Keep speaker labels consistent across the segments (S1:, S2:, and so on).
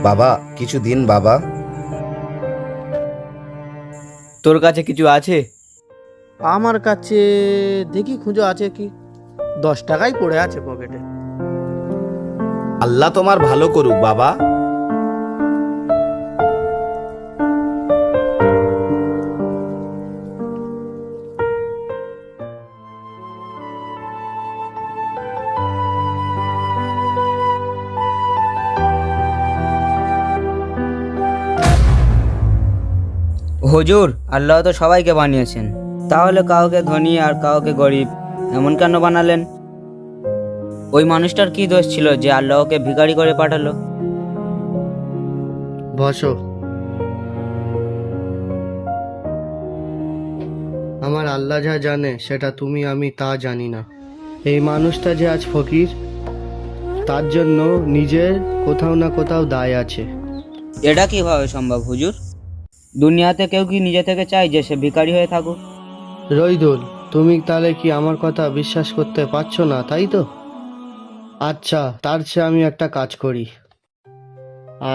S1: বাবা কিছু দিন বাবা।
S2: তোর কাছে কিছু আছে?
S3: আমার কাছে দেখি খুঁজো আছে কি। 10 টাকাই পড়ে আছে পকেটে।
S1: আল্লাহ তোমার ভালো করুক বাবা।
S2: হুজুর, আল্লাহ তো সবাইকে বানিয়েছেন, তাহলে কাউকে ধনী আর কাউকে গরিব এমন কেন বানালেন? ওই মানুষটার কি দোষ ছিল যে আল্লাহকে ভিখারি করে পাঠালো?
S3: বসো। আমার আল্লাহ যা জানে সেটা তুমি আমি তা জানি না। এই মানুষটা যে আজ ফকির, তার জন্য নিজের কোথাও না কোথাও দায় আছে।
S2: এটা কিভাবে সম্ভব হুজুর? দুনিয়াতে কেউ কি নিজে থেকে চায় যে সে ভিখারি হয়ে থাকুক?
S3: রইদুল, তুমি তাহলে কি আমার কথা বিশ্বাস করতে পারছো না, তাই তো? আচ্ছা, তার চেয়ে আমি একটা কাজ করি।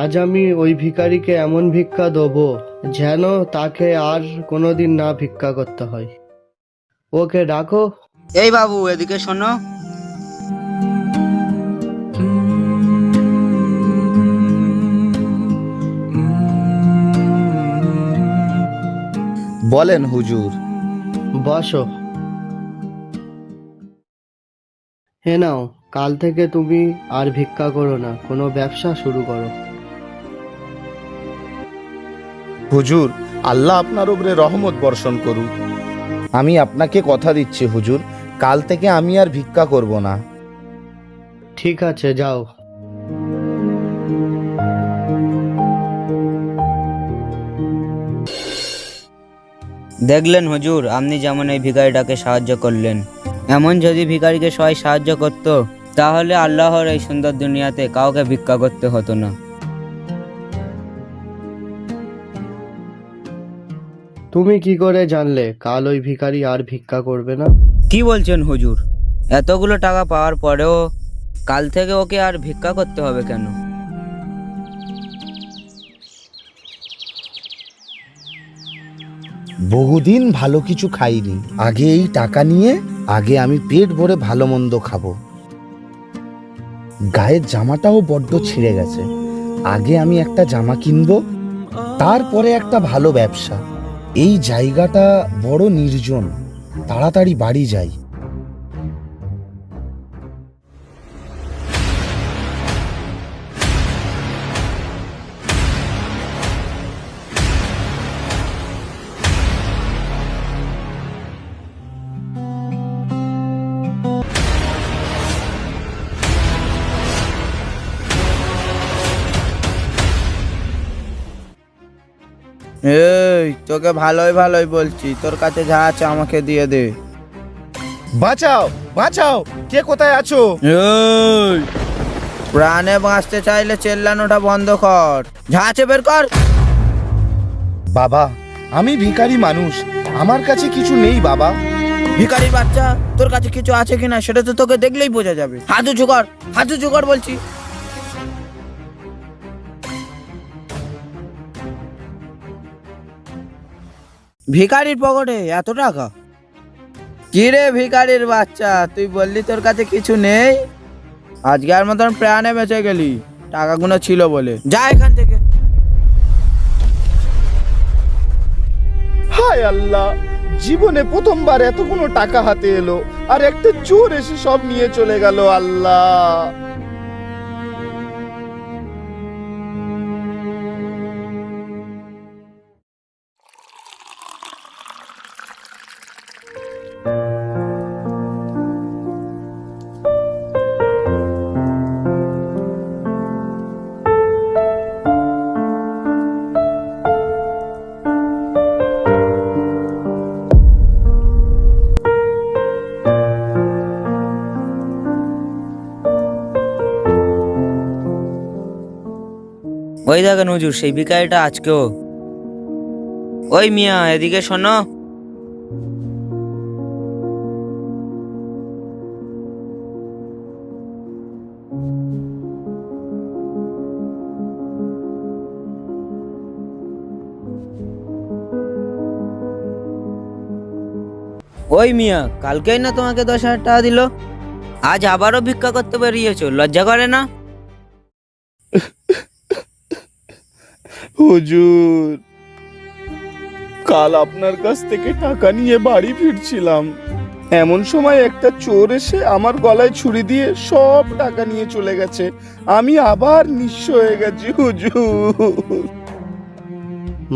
S3: আজ আমি ওই ভিখারিকে এমন ভিক্ষা দেবো যেন তাকে আর কোনোদিন না ভিক্ষা করতে হয়। ওকে ডাকো।
S2: এই বাবু, এদিকে শোনো।
S1: বলেন হুজুর।
S3: বসো। হে নাও, কাল থেকে তুমি আর ভিক্ষা করো না, কোনো ব্যবসা শুরু করো।
S1: হুজুর, আল্লাহ আপনার উপরে রহমত বর্ষণ করুক। আমি আপনাকে কথা দিচ্ছি হুজুর, কাল থেকে আমি আর ভিক্ষা করব না।
S3: ঠিক আছে, যাও।
S2: দেখলেন হুজুর, আপনি যেমন এই ভিখারিটাকে সাহায্য করলেন, এমন যদি ভিখারিকে সবাই সাহায্য করত, তাহলে আল্লাহর এই সুন্দর দুনিয়াতে কাউকে ভিক্ষা করতে হতো না।
S3: তুমি কি করে জানলে কাল ওই ভিখারি আর ভিক্ষা করবে না?
S2: কি বলছেন হুজুর? এতগুলো টাকা পাওয়ার পরেও কাল থেকে ওকে আর ভিক্ষা করতে হবে কেন?
S1: বহুদিন ভালো কিছু খাইনি, আগে এই টাকা নিয়ে আগে আমি পেট ভরে ভালো মন্দ খাবো। গায়ের জামাটাও বড্ড ছিঁড়ে গেছে, আগে আমি একটা জামা কিনবো, তারপরে একটা ভালো ব্যবসা। এই জায়গাটা বড় নির্জন, তাড়াতাড়ি বাড়ি যাই।
S4: এই তোকে ভালোই ভালোই বলছি, তোর কাছে যা আছে আমাকে দিয়ে দে।
S1: বাঁচাও বাঁচাও, কে কোথায় আছো?
S4: এই প্রাণে বাঁচতে চাইলে চেল্লানোটা বন্ধ কর, যা আছে বের কর।
S1: বাবা, আমি ভিখারি মানুষ, আমার কাছে কিছু নেই বাবা।
S4: ভিখারির বাচ্চা, তোর কাছে কিছু আছে কিনা সেটা তো তোকে দেখলেই বোঝা যাবে। হাত উঁচু কর, হাত উঁচু কর বলছি। ভিখারির পকেটে এত টাকা? কি রে ভিখারির বাচ্চা, তুই বললি তোর কাছে কিছু নেই, আজকের মতন প্রাণে বেঁচে গেলি টাকাগুলো ছিল বলে। যা এখান থেকে।
S1: হায় আল্লাহ, জীবনে প্রথমবার এতগুলো টাকা হাতে এলো, আর একটা চোর এসে সব নিয়ে চলে গেল। আল্লাহ!
S2: ওই দেখেন হুজুর, সেই ভিখারিটা আজকেও। ওই মিয়া, এদিকে শোনো। ওই মিয়া, কালকেই না তোমাকে 10,000 টাকা দিল, আজ আবারও ভিক্ষা করতে বেরিয়েছো, লজ্জা করে না?
S1: হুজুর, কাল আপনার কাছ থেকে টাকা নিয়ে বাড়ি ফিরছিলাম, এমন সময় একটা চোর এসে আমার গলায় ছুরি দিয়ে সব টাকা নিয়ে চলে গেছে। আমি আবার নিঃস্ব হয়ে গেছি হুজুর।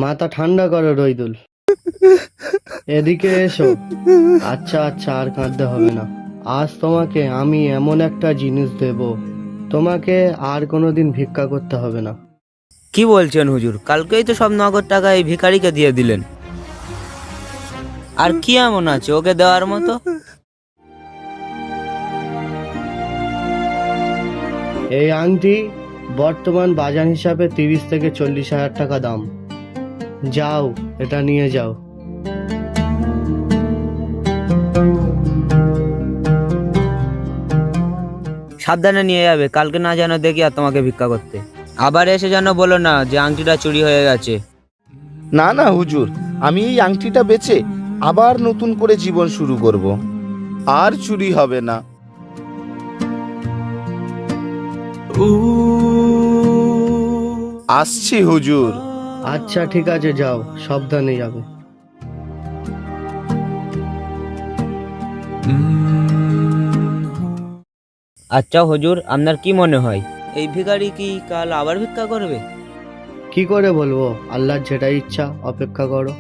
S3: মাথা ঠান্ডা করো রইদুল, এদিকে এসো। আচ্ছা আচ্ছা, আর কাঁদতে হবে না। আজ তোমাকে আমি এমন একটা জিনিস দেব, তোমাকে আর কোনোদিন ভিক্ষা করতে হবে না।
S2: কি বলছেন হুজুর? কালকেই তো সব নগদ টাকা এই ভিখারিকে দিয়ে দিলেন, আর কি এমন আছে ওকে দেওয়ার মতো?
S3: এই আংটি বর্তমান বাজার হিসাবে 30 থেকে 40,000 টাকা দাম। যাও, এটা নিয়ে যাও।
S2: সাবধানে নিয়ে যাবে, কালকে না যেন দেখি আর তোমাকে ভিক্ষা করতে। আবার এসে যেন বলো না যে আংটিটা চুরি হয়ে গেছে।
S1: না না হুজুর, আমি এই আংটিটা বেচে আবার নতুন করে জীবন শুরু করব, আর চুরি হবে না। আসছি হুজুর।
S3: আচ্ছা ঠিক আছে, যাও, সাবধানে যাবে।
S2: আচ্ছা হুজুর, আপনার কি মনে হয় এই ভিখারি কি কাল আবার ভিক্ষা করবে?
S3: কি করে বলবো, আল্লাহর যেটা ইচ্ছা, অপেক্ষা করো।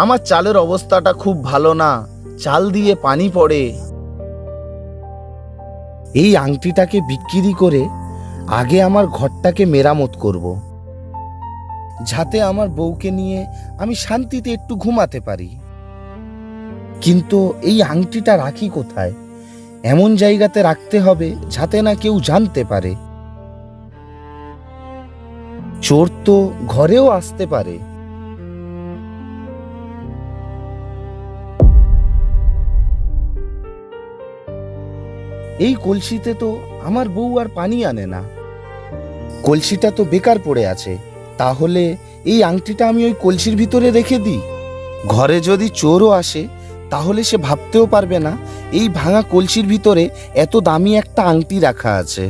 S1: আমার চালের অবস্থাটা খুব ভালো না, চাল দিয়ে পানি পড়ে। এই আংটিটাকে বিক্রি করে আগে আমার ঘরটাকে মেরামত করব, যাতে আমার বউকে নিয়ে আমি শান্তিতে একটু ঘুমাতে পারি। কিন্তু এই আংটিটা রাখি কোথায়? এমন জায়গাতে রাখতে হবে যাতে না কেউ জানতে পারে। চোর তো ঘরেও আসতে পারে। এই কলসিতে তো আমার বউ আর পানি আনে না, কলসিটা তো বেকার পড়ে আছে। তাহলে এই আংটিটা আমি ওই কলসির ভিতরে রেখে দিই। ঘরে যদি চোরও আসে তাহলে সে ভাবতেও পারবে না এই ভাঙা কলসির ভিতরে এত দামি একটা আংটি রাখা আছে।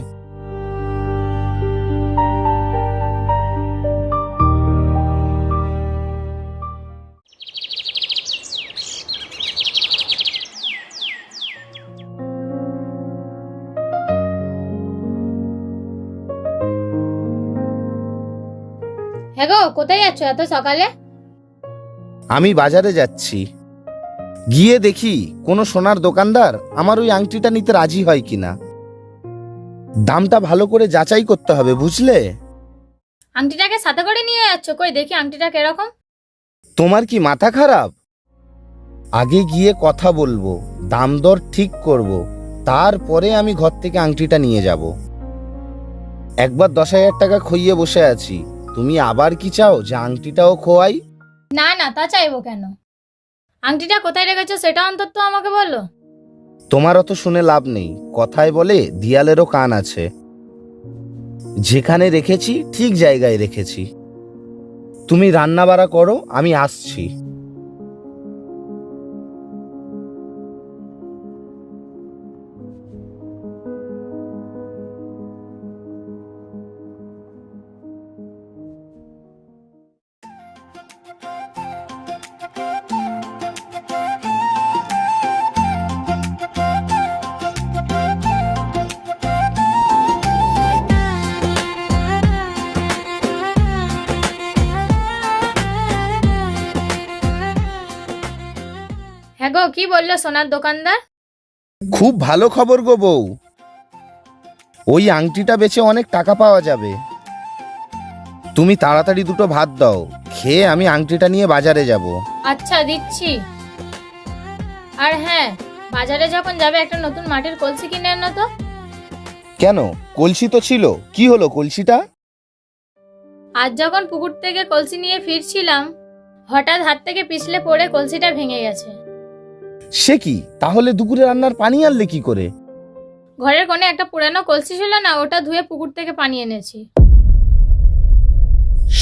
S5: হ্যাঁ গো, কোথায় যাচ্ছ এত সকালে?
S1: আমি বাজারে যাচ্ছি, গিয়ে দেখি কোনো সোনার দোকানদার আমার ওই আংটিটা নিতে রাজি হয় কিনা। দামটা ভালো করে যাচাই করতে হবে, বুঝলে?
S5: আংটিটাকে সাথে করে নিয়ে যাচ্ছ? কই দেখি আংটিটা কিরকম।
S1: তোমার কি মাথা খারাপ? আগে গিয়ে কথা বলবো, দাম দর ঠিক করব, তারপরে আমি ঘর থেকে আংটিটা নিয়ে যাব। একবার 10,000 টাকা খইয়ে বসে আছি, তুমি আবার কি চাও যে আংটিটাও খোয়াই?
S5: না না, তা চাইবো কেন? আংটিটা কোথায় রেখেছো সেটা অন্তত আমাকে বলো।
S1: তোমার অত শুনে লাভ নেই, কথায় বলে দিয়ালেরও কান আছে। যেখানে রেখেছি ঠিক জায়গায় রেখেছি। তুমি রান্না বাড়া করো, আমি আসছি।
S5: হ্যাঁ গো, কি বললো সোনার দোকানদার?
S1: খুব ভালো খবর গো বউ, ওই আংটিটা বেচে অনেক টাকা পাওয়া যাবে। তুমি তাড়াতাড়ি দুটো ভাত দাও, খেয়ে আমি আংটিটা নিয়ে বাজারে যাব।
S5: আচ্ছা দিচ্ছি। আর হ্যাঁ, বাজারে যখন যাবে একটা নতুন মাটির কলসি কিনে আনো তো।
S1: কেন, কলসি তো ছিল, কি হলো কলসিটা?
S5: আজ যখন পুকুর থেকে কলসি নিয়ে ফিরছিলাম, হঠাৎ হাত থেকে পিছলে পড়ে কলসিটা ভেঙে গেছে।
S1: সে কি, তাহলে দুপুরে রান্নার পানি আনলে কি করে?
S5: ঘরের কোণে একটা পুরানো কলসি ছিল না, ওটা ধুয়ে পুকুর থেকে পানি এনেছি।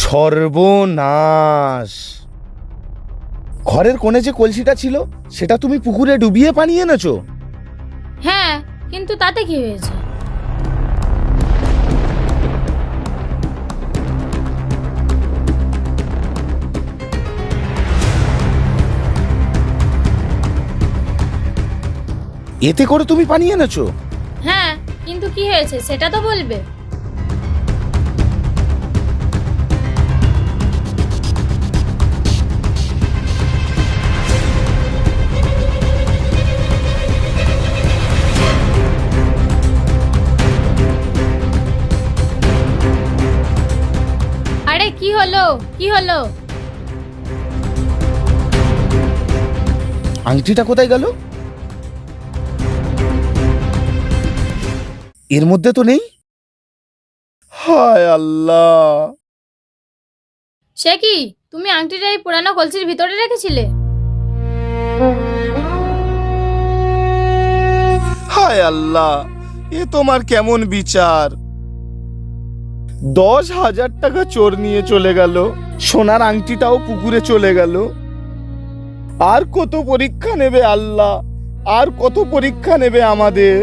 S1: সর্বনাশ! ঘরের কোণে যে কলসিটা ছিল সেটা তুমি পুকুরে ডুবিয়ে পানি এনেছো?
S5: হ্যাঁ, কিন্তু তাতে কি হয়েছে?
S1: এতে করে তুমি পানি এনেছো?
S5: হ্যাঁ, কিন্তু কি হয়েছে সেটা তো বলবে। আরে কি হলো, কি হলো?
S1: আংটিটা কোথায় গেল? এর মধ্যে তো নেই। হায় আল্লাহ!
S5: সে কি, তুমি আংটিটা এই পুরানো কলসির ভিতরে রেখেছিলে?
S1: হায় আল্লাহ, এ তোমার কেমন বিচার! 10,000 টাকা চোর নিয়ে চলে গেল, সোনার আংটিটাও পুকুরে চলে গেল। আর কত পরীক্ষা নেবে আল্লাহ, আর কত পরীক্ষা নেবে আমাদের?